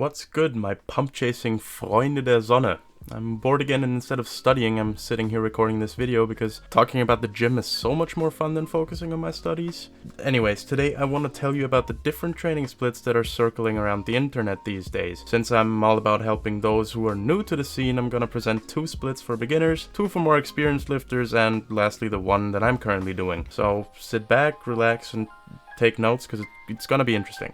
What's good, my pump-chasing Freunde der Sonne? I'm bored again, and instead of studying, I'm sitting here recording this video because talking about the gym is so much more fun than focusing on my studies. Anyways, today I want to tell you about the different training splits that are circling around the internet these days. Since I'm all about helping those who are new to the scene, I'm gonna present 2 splits for beginners, 2 for more experienced lifters, and lastly the one that I'm currently doing. So sit back, relax, and take notes because it's gonna be interesting.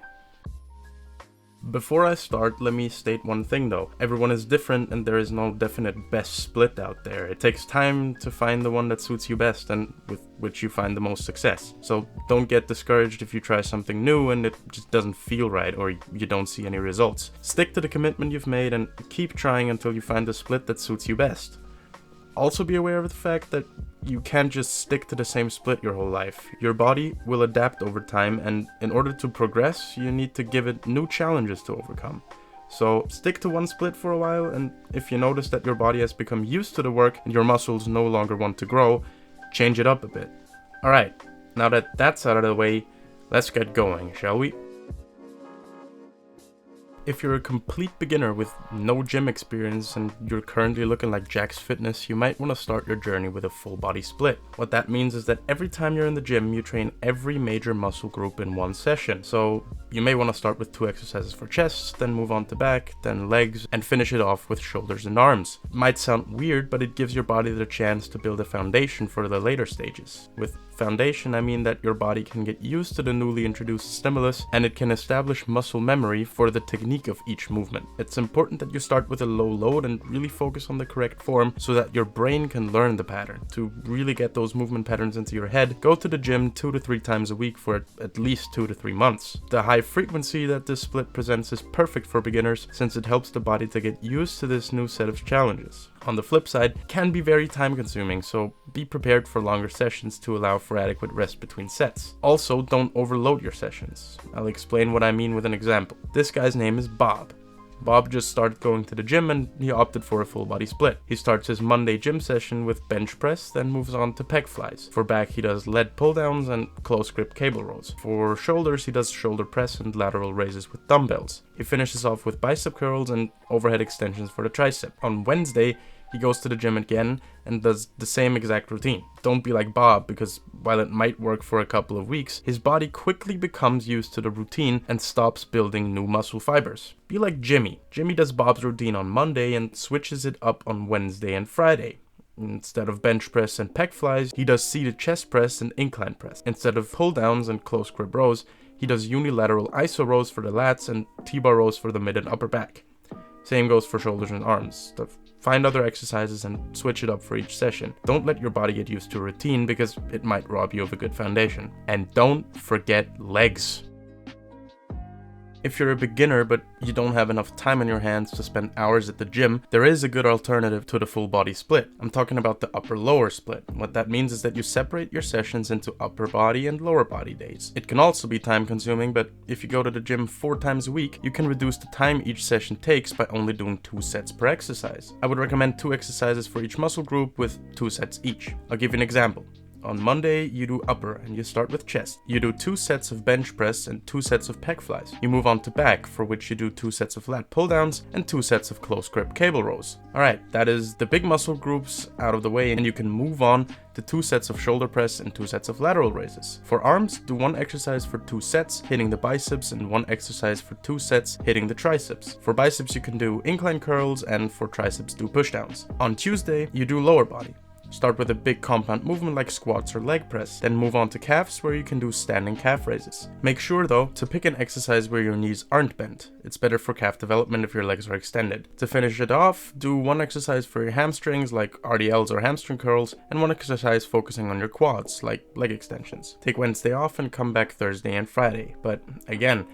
Before I start, let me state one thing though. Everyone is different and there is no definite best split out there. It takes time to find the one that suits you best and with which you find the most success. So don't get discouraged if you try something new and it just doesn't feel right or you don't see any results. Stick to the commitment you've made and keep trying until you find the split that suits you best. Also be aware of the fact that you can't just stick to the same split your whole life. Your body will adapt over time, and in order to progress, you need to give it new challenges to overcome. So stick to one split for a while, and if you notice that your body has become used to the work and your muscles no longer want to grow, change it up a bit. Alright, now that that's out of the way, let's get going, shall we? If you're a complete beginner with no gym experience and you're currently looking like Jack's Fitness, you might want to start your journey with a full body split. What that means is that every time you're in the gym, you train every major muscle group in one session. So you may want to start with 2 exercises for chest, then move on to back, then legs, and finish it off with shoulders and arms. It might sound weird, but it gives your body the chance to build a foundation for the later stages. With foundation, I mean that your body can get used to the newly introduced stimulus and it can establish muscle memory for the technique of each movement. It's important that you start with a low load and really focus on the correct form so that your brain can learn the pattern. To really get those movement patterns into your head, go to the gym 2 to 3 times a week for at least 2 to 3 months. The high frequency that this split presents is perfect for beginners since it helps the body to get used to this new set of challenges. On the flip side, it can be very time consuming, so be prepared for longer sessions to allow for adequate rest between sets. Also, don't overload your sessions. I'll explain what I mean with an example. This guy's name is Bob. Bob just started going to the gym and he opted for a full body split. He starts his Monday gym session with bench press, then moves on to pec flies. For back he does lead pull downs and close grip cable rows. For shoulders he does shoulder press and lateral raises with dumbbells. He finishes off with bicep curls and overhead extensions for the tricep. On Wednesday he goes to the gym again and does the same exact routine. Don't be like Bob, because while it might work for a couple of weeks, his body quickly becomes used to the routine and stops building new muscle fibers. Be like Jimmy. Jimmy does Bob's routine on Monday and switches it up on Wednesday and Friday. Instead of bench press and pec flies, he does seated chest press and incline press. Instead of pull downs and close grip rows, he does unilateral iso rows for the lats and T-bar rows for the mid and upper back. Same goes for shoulders and arms. Find other exercises and switch it up for each session. Don't let your body get used to a routine because it might rob you of a good foundation. And don't forget legs. If you're a beginner but you don't have enough time on your hands to spend hours at the gym, there is a good alternative to the full body split. I'm talking about the upper-lower split. What that means is that you separate your sessions into upper body and lower body days. It can also be time consuming, but if you go to the gym 4 times a week, you can reduce the time each session takes by only doing 2 sets per exercise. I would recommend 2 exercises for each muscle group with 2 sets each. I'll give you an example. On Monday, you do upper and you start with chest. You do 2 sets of bench press and 2 sets of pec flies. You move on to back, for which you do 2 sets of lat pull downs and 2 sets of close grip cable rows. Alright, that is the big muscle groups out of the way, and you can move on to 2 sets of shoulder press and 2 sets of lateral raises. For arms, do 1 exercise for 2 sets, hitting the biceps, and 1 exercise for 2 sets, hitting the triceps. For biceps, you can do incline curls, and for triceps, do pushdowns. On Tuesday, you do lower body. Start with a big compound movement like squats or leg press, then move on to calves where you can do standing calf raises. Make sure though to pick an exercise where your knees aren't bent. It's better for calf development if your legs are extended. To finish it off, do 1 exercise for your hamstrings like RDLs or hamstring curls, and 1 exercise focusing on your quads like leg extensions. Take Wednesday off and come back Thursday and Friday, but again,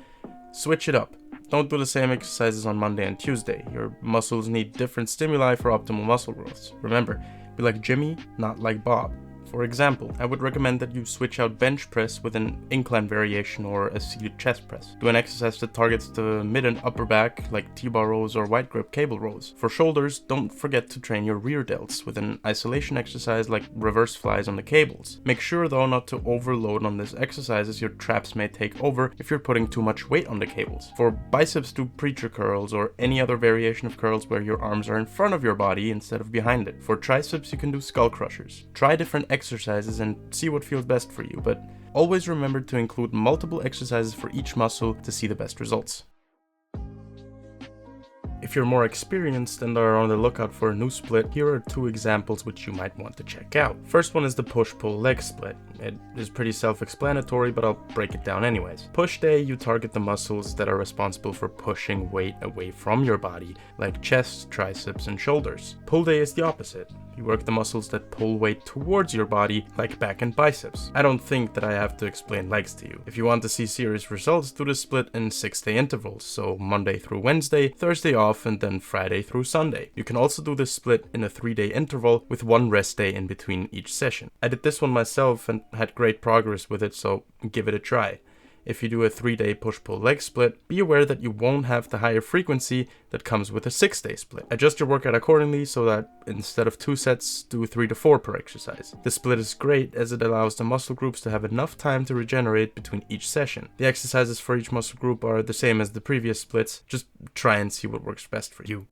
switch it up. Don't do the same exercises on Monday and Tuesday. Your muscles need different stimuli for optimal muscle growth. Remember, be like Jimmy, not like Bob. For example, I would recommend that you switch out bench press with an incline variation or a seated chest press. Do an exercise that targets the mid and upper back like T-bar rows or wide grip cable rows. For shoulders, don't forget to train your rear delts with an isolation exercise like reverse flies on the cables. Make sure though not to overload on this exercise, as your traps may take over if you're putting too much weight on the cables. For biceps, do preacher curls or any other variation of curls where your arms are in front of your body instead of behind it. For triceps, you can do skull crushers. Try different exercises and see what feels best for you, but always remember to include multiple exercises for each muscle to see the best results. If you're more experienced and are on the lookout for a new split, here are 2 examples which you might want to check out. First one is the push-pull leg split. It is pretty self-explanatory, but I'll break it down anyways. Push day, you target the muscles that are responsible for pushing weight away from your body, like chest, triceps, and shoulders. Pull day is the opposite. You work the muscles that pull weight towards your body, like back and biceps. I don't think that I have to explain legs to you. If you want to see serious results, do the split in 6-day intervals, so Monday through Wednesday, Thursday off, and then Friday through Sunday. You can also do this split in a 3-day interval with 1 rest day in between each session. I did this one myself and had great progress with it, so give it a try. If you do a 3-day push-pull leg split, be aware that you won't have the higher frequency that comes with a 6-day split. Adjust your workout accordingly so that instead of 2 sets, do 3 to 4 per exercise. This split is great as it allows the muscle groups to have enough time to regenerate between each session. The exercises for each muscle group are the same as the previous splits, just try and see what works best for you.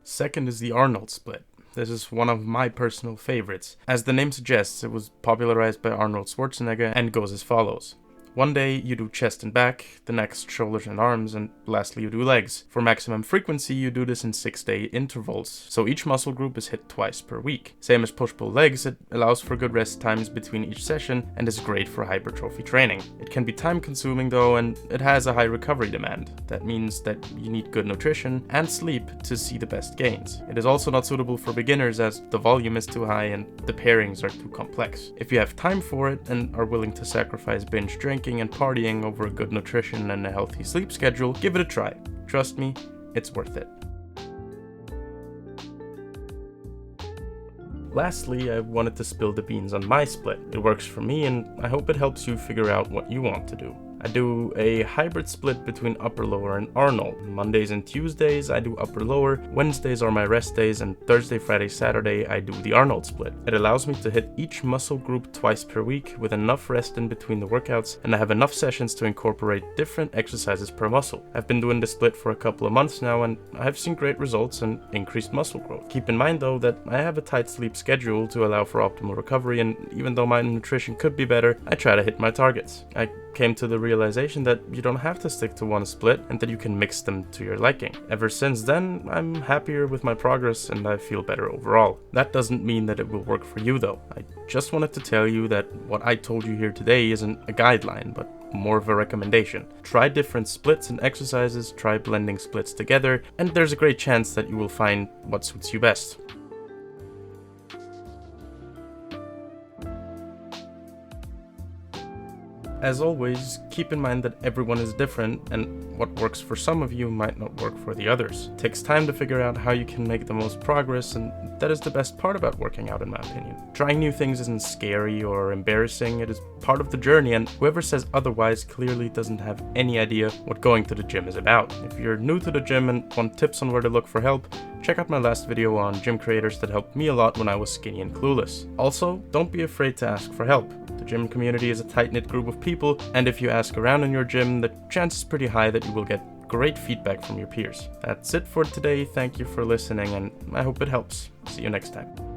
Second is the Arnold split. This is one of my personal favorites. As the name suggests, it was popularized by Arnold Schwarzenegger and goes as follows. One day you do chest and back, the next shoulders and arms, and lastly you do legs. For maximum frequency, you do this in 6-day intervals, so each muscle group is hit twice per week. Same as push-pull legs, it allows for good rest times between each session and is great for hypertrophy training. It can be time consuming though, and it has a high recovery demand. That means that you need good nutrition and sleep to see the best gains. It is also not suitable for beginners as the volume is too high and the pairings are too complex. If you have time for it and are willing to sacrifice binge drinking and partying over a good nutrition and a healthy sleep schedule, give it a try. Trust me, it's worth it. Lastly, I wanted to spill the beans on my split. It works for me and I hope it helps you figure out what you want to do. I do a hybrid split between upper lower and Arnold. Mondays and Tuesdays I do upper lower, Wednesdays are my rest days, and Thursday, Friday, Saturday I do the Arnold split. It allows me to hit each muscle group twice per week with enough rest in between the workouts, and I have enough sessions to incorporate different exercises per muscle. I've been doing this split for a couple of months now and I've seen great results and increased muscle growth. Keep in mind though that I have a tight sleep schedule to allow for optimal recovery, and even though my nutrition could be better, I try to hit my targets. I came to the realization that you don't have to stick to one split and that you can mix them to your liking. Ever since then, I'm happier with my progress and I feel better overall. That doesn't mean that it will work for you though. I just wanted to tell you that what I told you here today isn't a guideline, but more of a recommendation. Try different splits and exercises, try blending splits together, and there's a great chance that you will find what suits you best. As always, keep in mind that everyone is different and what works for some of you might not work for the others. It takes time to figure out how you can make the most progress, and that is the best part about working out in my opinion. Trying new things isn't scary or embarrassing, it is part of the journey, and whoever says otherwise clearly doesn't have any idea what going to the gym is about. If you're new to the gym and want tips on where to look for help, check out my last video on gym creators that helped me a lot when I was skinny and clueless. Also, don't be afraid to ask for help. The gym community is a tight-knit group of people, and if you ask around in your gym, the chance is pretty high that you will get great feedback from your peers. That's it for today, thank you for listening, and I hope it helps. See you next time.